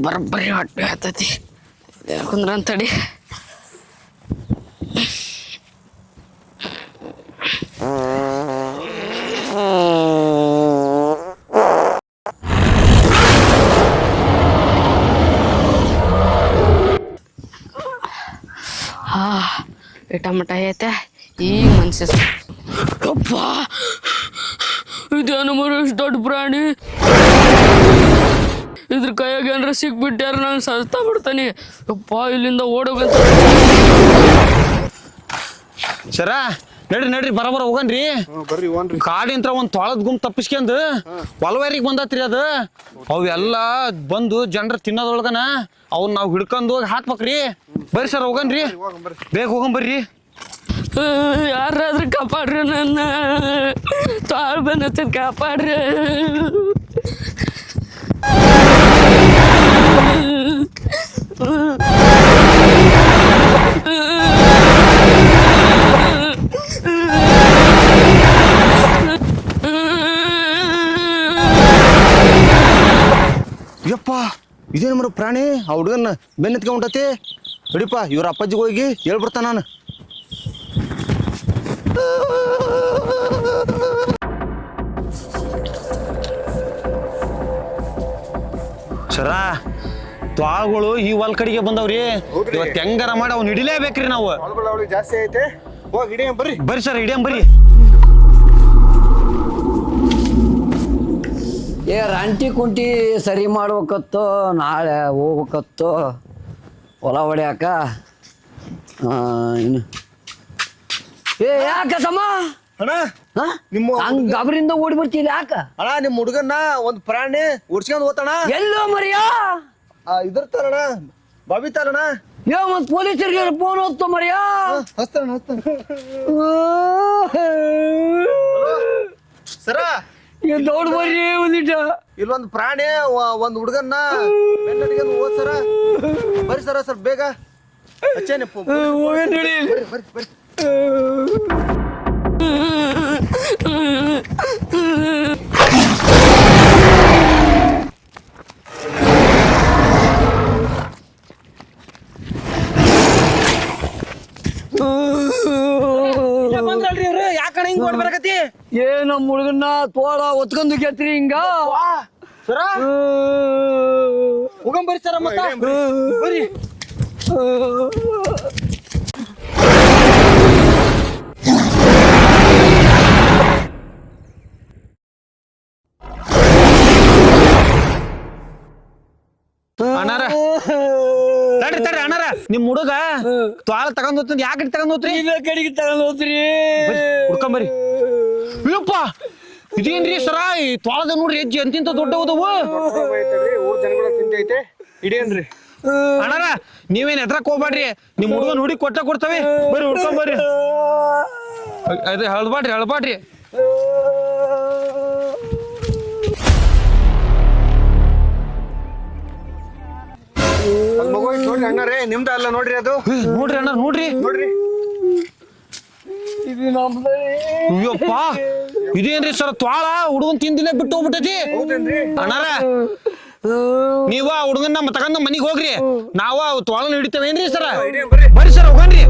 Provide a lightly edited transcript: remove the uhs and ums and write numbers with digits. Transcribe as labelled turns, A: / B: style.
A: ಬರೋಬ್ಬರಿ ಹೊಟ್ಟೆ ಹತ್ತತಿ ಕುಂದ್ರಂತಡಿ. ಟಮಟ ಐತೆ ಈಗ ಮನ್ಸ ಅಪ್ಪ ಇದೇನು ಮರು ಇಷ್ಟು ದೊಡ್ಡ ಪ್ರಾಣಿ. ಇದ್ರ ಕೈಯಾಗ ಏನಾರ ಸಿಕ್ಬಿಟ್ಟಾರ ನಾನು ಸಸ್ತಾ ಬಿಡ್ತಾನೆ. ಅಪ್ಪ ಇಲ್ಲಿಂದ ಓಡೋಗಂತ
B: ಸರ ನಡ್ರಿ ನಡ್ರಿ ಬರಬರ ಹೋಗನ್ರಿ.
C: ಬರ್ರಿ ಹೋಗ್ರಿ.
B: ಕಾಡಿಂತ್ರ ಒಂದ್ ತೊಳದ್ ಗುಂಪ್ ತಪ್ಪಿಸ್ಕೊಂಡ್ ಹೊಲವೇರಿಗೆ ಬಂದತ್ರಿ ಅದು. ಅವೆಲ್ಲ ಬಂದು ಜನರ ತಿನ್ನೋದೊಳಗನ ಅವ್ನ ನಾವ್ ಹಿಡ್ಕೊಂಡ್ ಹೋಗಿ ಹಾಕ್ಬೇಕ್ರಿ. ಬರ್ರಿ ಸರ್ ಹೋಗನ್ರಿ, ಬೇಗ ಹೋಗಂಬರ್ರಿ.
A: ಯಾರಾದ್ರೂ ಕಾಪಾಡ್ರಿ, ನನ್ನ ತಾಳ್ ಬಂದ ಕಾಪಾಡ್ರಿ.
C: ಯಪ್ಪ ಇದೇನು ಮರ ಪ್ರಾಣಿ ಆ ಹುಡುಗನ್ನ ಬೆನ್ನತ್ಕೊಂಡತಿ. ಹಿಡಿಪ ಇವ್ರ ಅಪ್ಪಾಜಿಗೆ ಹೋಗಿ ಹೇಳ್ಬಿಡ್ತಾನ ನಾನು.
B: ಸರ ತ್ವಾಳ್ಗಳು ಈ ಹೊಲ್ ಕಡೆಗೆ ಬಂದವ್ರಿ. ಇವತ್ತು ಹೆಂಗಾರ ಮಾಡಿ ಅವ್ನು ಹಿಡಿಲೇಬೇಕ್ರಿ ನಾವು.
C: ಜಾಸ್ತಿ ಐತೆ, ಹೋಗಿ ಹಿಡಿಯ ಬರ್ರಿ.
B: ಬರ್ರಿ ಸರ್ ಹಿಡಿಯಂ ಬರ್ರಿ.
D: ಏ ರಂಟಿ ಕುಂಟಿ ಸರಿ ಮಾಡ್ಬೇಕತ್ತು, ನಾಳೆ ಹೋಗ್ಬೇಕತ್ತು ಹೊಲ ಹೊಡ್ಯಾಕ. ಇನ್ನು ಏ ಯಾಕ ತಮ್ಮ
C: ಅಣ್ಣ ನಿಮ್ಮ
D: ಹಂಗ ಗಬರಿಂದ ಓಡಿ ಬರ್ತಿಲ್ಲ ಯಾಕ?
C: ಅಣ್ಣ ನಿಮ್ಮ ಹುಡುಗನ್ನ ಒಂದ್ ಪ್ರಾಣಿ ಉಡ್ಸ್ಕೊಂಡ್ ಹೋತಣ.
D: ಎಲ್ಲೋ ಮರಿಯಾ
C: ಇದ್ರತಾರಣ ಬಾಬಿತಾರಣ.
D: ಯೋ ಮತ್ ಪೊಲೀಸರಿಗೆ ಫೋನ್ ಹೋಗ್ತ ಮರಿಯಾ.
C: ಹಸ್ತಾನ ಹಸ್ತಾನ ಸರ
D: ದೌಡ್ ಬರ್ರಿ ಒಂದಿಟ.
C: ಇಲ್ಲೊಂದು ಪ್ರಾಣಿ ಒಂದ್ ಹುಡುಗನ್ನ ಬೆನ್ನಡಿಗೆ ಹೋದ್ ಸರ. ಬರ್ರಿ ಸರ ಸ್ವಲ್ಪ ಬೇಗ ಹಚ್ಚೇನೆ. ಬರ್ರಿ ಬರ್ರಿ ಬರ್ರಿ.
B: ಯಾಕಣ ಹಿಂಗ್ ಓಡ್ ಬರಕತಿ?
D: ಏ ನಮ್ಮ ಹುಡುಗನ್ನ ತೋಳ ಒತ್ಕೊಂಡು ಕೇತ್ರಿ ಹಿಂಗ.
B: ಸರ ಹೋಗಂಬರ್ರಿ ಸರ ಮತ್ತ ಬರ್ರಿ. ಅಣ್ಣಾರ ತಡ್ರಿ ತಡ್ರಿ ಅಣ್ಣಾರ, ನಿಮ್ ಹುಡುಗ ತ್ವಾಳ ತಗೊಂಡ್ ಹೋಗ್ತಂದ್ ಯಾಕೆ ತಗೊಂಡ್ ಹೋಗ್ತ್ರಿ?
D: ಕಡೆಗೆ ತಗೊಂಡ್ ಹೋದ್ರಿ.
B: ಹುಡ್ಕೊಂಬರ್ರಿ. ಅಯ್ಯಪ್ಪ ಇದೇನ್ರಿ ಸರ ಈ ತ್ವಾಳದ ನೋಡ್ರಿ ಹೆಜ್ಜೆ ಅಂತಿಂತ ದೊಡ್ಡ ಹೋದವು.
C: ಹಿಡಿಯನ್ರಿ
B: ಅಣ್ಣಾರ ನೀವೇನ್ ಎದ್ರಕ್ ಹೋಗ್ಬೇಡ್ರಿ, ನಿಮ್ ಹುಡುಗನ್ ಹುಡುಗಿ ಕೊಡ್ತವೆ. ಬರ್ರಿ ಹುಡ್ಕೊಂಬರ್ರಿ. ಅದೇ ಹಳ್ಬಾಡ್ರಿ ಹಳ್ಬಾಡ್ರಿ.
C: ನೋಡ್ರಿ ಅಣ್ಣರೇ, ನಿಮ್ದ ಅಲ್ಲ ನೋಡ್ರಿ ಅದು.
B: ನೋಡ್ರಿ ಅಣ್ಣ ನೋಡ್ರಿ
C: ನೋಡ್ರಿ
D: ಇದು ನಮ್ದು.
B: ಅಯ್ಯಪ್ಪ ಇದೇನ್ರಿ ಸರ್ ತ್ವಾಳ ಹುಡುಗನ್ ತಿಂದಿನೇ ಬಿಟ್ಟು ಹೋಗ್ಬಿಟ್ಟೈತಿ. ಅಣ್ಣಾರ ನೀವ ಹುಡುಗನ್ ನಮ್ಮ ತಗೊಂಡ ಮನಿಗ್ ಹೋಗ್ರಿ, ನಾವ ತ್ವಾಳನ ಹಿಡಿತೇವೇನ್ರಿ ಸರ. ಬರ್ರಿ ಸರ್ ಹೋಗನ್ರಿ.